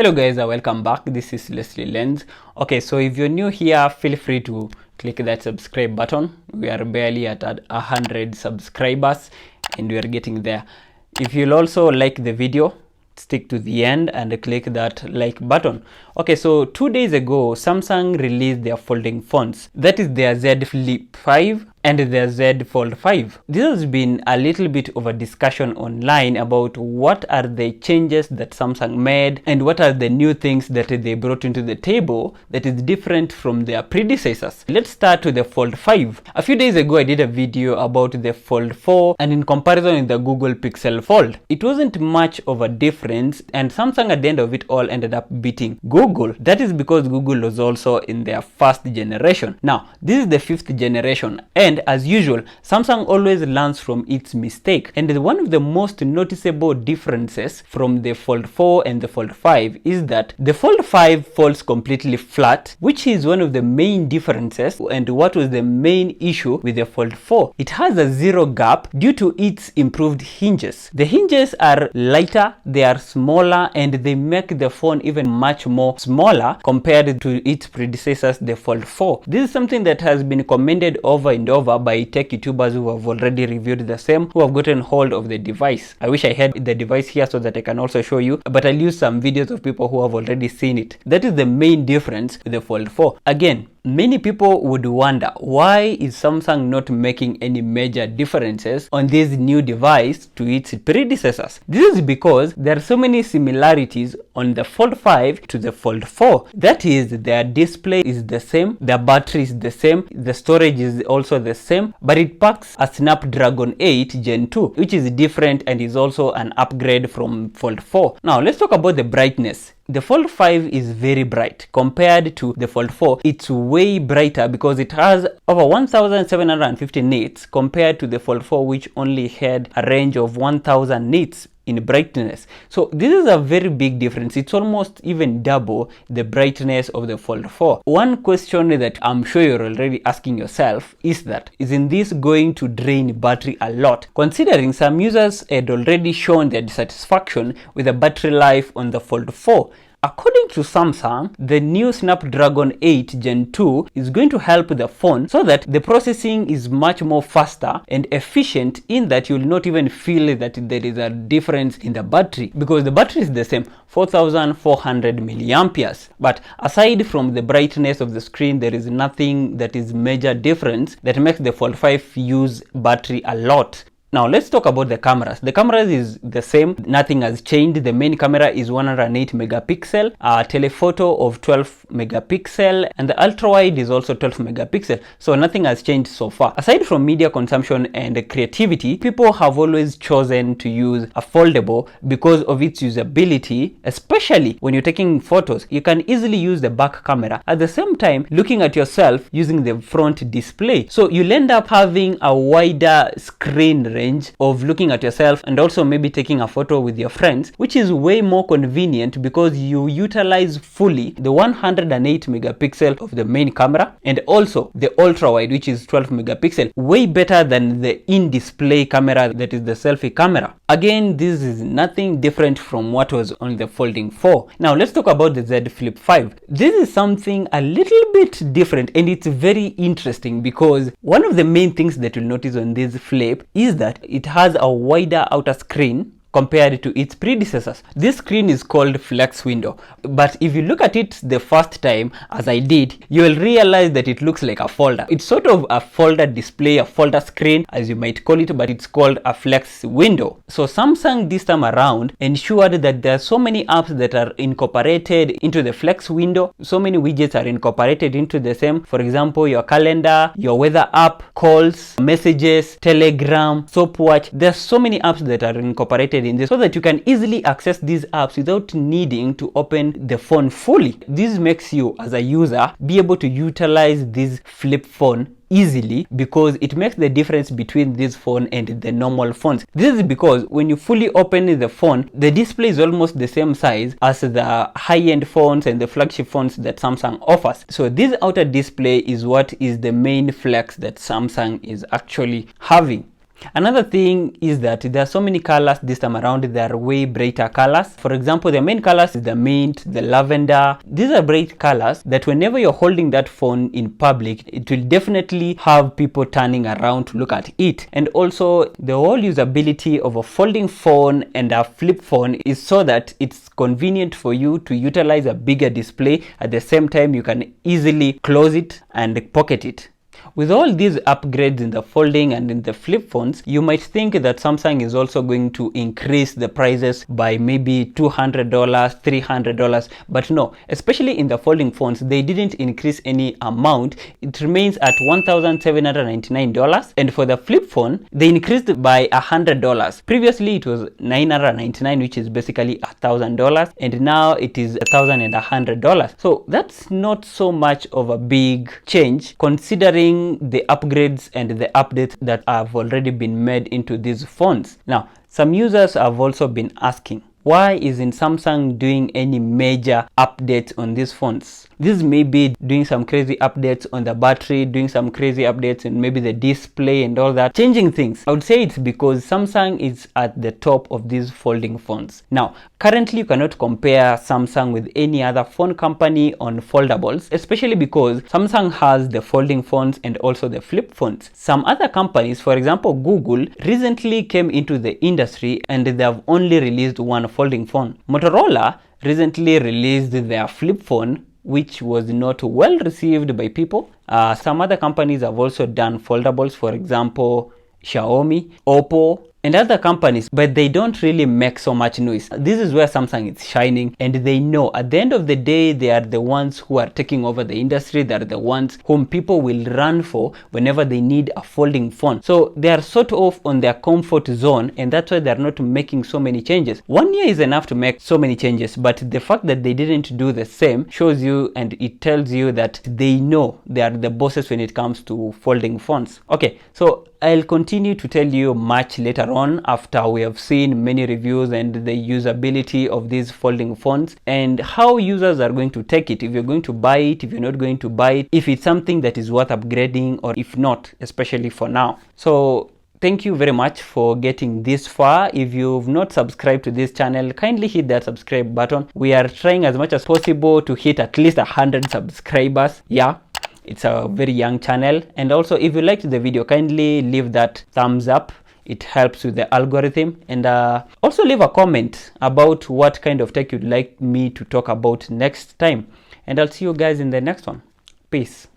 Hello guys, welcome back. This is Leslie Lens. Okay, so if you're new here, feel free to click that subscribe button. We are barely at 100 subscribers and we are getting there. If you'll also like the video, stick to the end and click that like button. Okay, so 2 days ago, Samsung released their folding phones. That is their Z Flip 5 and their Z Fold 5. This has been a little bit of a discussion online about what are the changes that Samsung made and what are the new things that they brought into the table that is different from their predecessors. Let's start with the Fold 5. A few days ago, I did a video about the Fold 4 and in comparison with the Google Pixel Fold. It wasn't much of a difference and Samsung at the end of it all ended up beating Google. That is because Google was also in their first generation. Now, this is the 5th generation and as usual, Samsung always learns from its mistake. And one of the most noticeable differences from the Fold 4 and the Fold 5 is that the Fold 5 folds completely flat, which is one of the main differences and what was the main issue with the Fold 4. It has a zero gap due to its improved hinges. The hinges are lighter, they are smaller, and they make the phone even much more smaller compared to its predecessors, the Fold 4. This is something that has been commended over and over by tech YouTubers who have already reviewed the same, who have gotten hold of the device. I wish I had the device here so that I can also show you, but I'll use some videos of people who have already seen it. That is the main difference with the Fold 4. Again, many people would wonder, why is Samsung not making any major differences on this new device to its predecessors? This is because there are so many similarities on the Fold 5 to the Fold 4. That is, their display is the same, their battery is the same, the storage is also the same, but it packs a Snapdragon 8 Gen 2, which is different and is also an upgrade from Fold 4. Now, let's talk about the brightness. The Fold 5 is very bright. Compared to the Fold 4, it's way brighter because it has over 1750 nits compared to the Fold 4, which only had a range of 1000 nits in brightness. So this is a very big difference. It's almost even double the brightness of the Fold 4. One question that I'm sure you're already asking yourself is that, isn't this going to drain battery a lot? Considering some users had already shown their dissatisfaction with the battery life on the Fold 4. According to Samsung, the new Snapdragon 8 Gen 2 is going to help the phone so that the processing is much more faster and efficient, in that you will not even feel that there is a difference in the battery because the battery is the same, 4400 milliamperes. But aside from the brightness of the screen, there is nothing that is major difference that makes the Fold 5 use battery a lot. Now let's talk about the cameras. The cameras is the same, nothing has changed. The main camera is 108 megapixel, a telephoto of 12 megapixel, and the ultra wide is also 12 megapixel. So nothing has changed so far. Aside from media consumption and creativity, people have always chosen to use a foldable because of its usability, especially when you're taking photos. You can easily use the back camera at the same time looking at yourself using the front display. So you'll end up having a wider screen range of looking at yourself and also maybe taking a photo with your friends, which is way more convenient because you utilize fully the 108 megapixel of the main camera and also the ultra wide, which is 12 megapixel, way better than the in-display camera that is the selfie camera. Again, this is nothing different from what was on the Folding 4. Now let's talk about the Z Flip 5. This is something a little bit different and it's very interesting because one of the main things that you'll notice on this Flip is that it has a wider outer screen compared to its predecessors. This screen is called flex window, but if you look at it the first time, as I did, you will realize that it looks like a folder. It's sort of a folder display, a folder screen as you might call it, but it's called a flex window. So Samsung this time around ensured that there are so many apps that are incorporated into the flex window. So many widgets are incorporated into the same. For example, your calendar, your weather app, calls, messages, Telegram, stopwatch. There's so many apps that are incorporated in this so that you can easily access these apps without needing to open the phone fully. This makes you as a user be able to utilize this flip phone easily because it makes the difference between this phone and the normal phones. This is because when you fully open the phone, the display is almost the same size as the high-end phones and the flagship phones that Samsung offers. So this outer display is what is the main flex that Samsung is actually having. Another thing is that there are so many colors this time around. They are way brighter colors. For example, the main colors is the mint, the lavender. These are bright colors that whenever you're holding that phone in public, it will definitely have people turning around to look at it. And also the whole usability of a folding phone and a flip phone is so that it's convenient for you to utilize a bigger display. At the same time, you can easily close it and pocket it. With all these upgrades in the folding and in the flip phones, you might think that Samsung is also going to increase the prices by maybe $200, $300, but no, especially in the folding phones, they didn't increase any amount. It remains at $1,799, and for the flip phone, they increased it by $100. Previously, it was $999, which is basically $1,000, and now it is $1,100. So that's not so much of a big change considering the upgrades and the updates that have already been made into these phones. Now, some users have also been asking, why isn't Samsung doing any major updates on these phones? This may be doing some crazy updates on the battery, doing some crazy updates and maybe the display and all that, changing things. I would say it's because Samsung is at the top of these folding phones. Now, currently you cannot compare Samsung with any other phone company on foldables, especially because Samsung has the folding phones and also the flip phones. Some other companies, for example, Google, recently came into the industry and they have only released one folding phone. Motorola recently released their flip phone, which was not well received by people. Some other companies have also done foldables, for example, Xiaomi, Oppo, and other companies, but they don't really make so much noise. This is where Samsung is shining, and they know at the end of the day, they are the ones who are taking over the industry. They are the ones whom people will run for whenever they need a folding phone. So they are sort of on their comfort zone, and that's why they're not making so many changes. 1 year is enough to make so many changes, but the fact that they didn't do the same shows you and it tells you that they know they are the bosses when it comes to folding phones. Okay, so I'll continue to tell you much later on after we have seen many reviews and the usability of these folding phones and how users are going to take it, if you're going to buy it, if you're not going to buy it, if it's something that is worth upgrading or if not, especially for now. So thank you very much for getting this far. If you've not subscribed to this channel, kindly hit that subscribe button. We are trying as much as possible to hit at least 100 subscribers. Yeah, it's a very young channel. And also, if you liked the video, kindly leave that thumbs up. It helps with the algorithm. And also leave a comment about what kind of tech you'd like me to talk about next time. And I'll see you guys in the next one. Peace.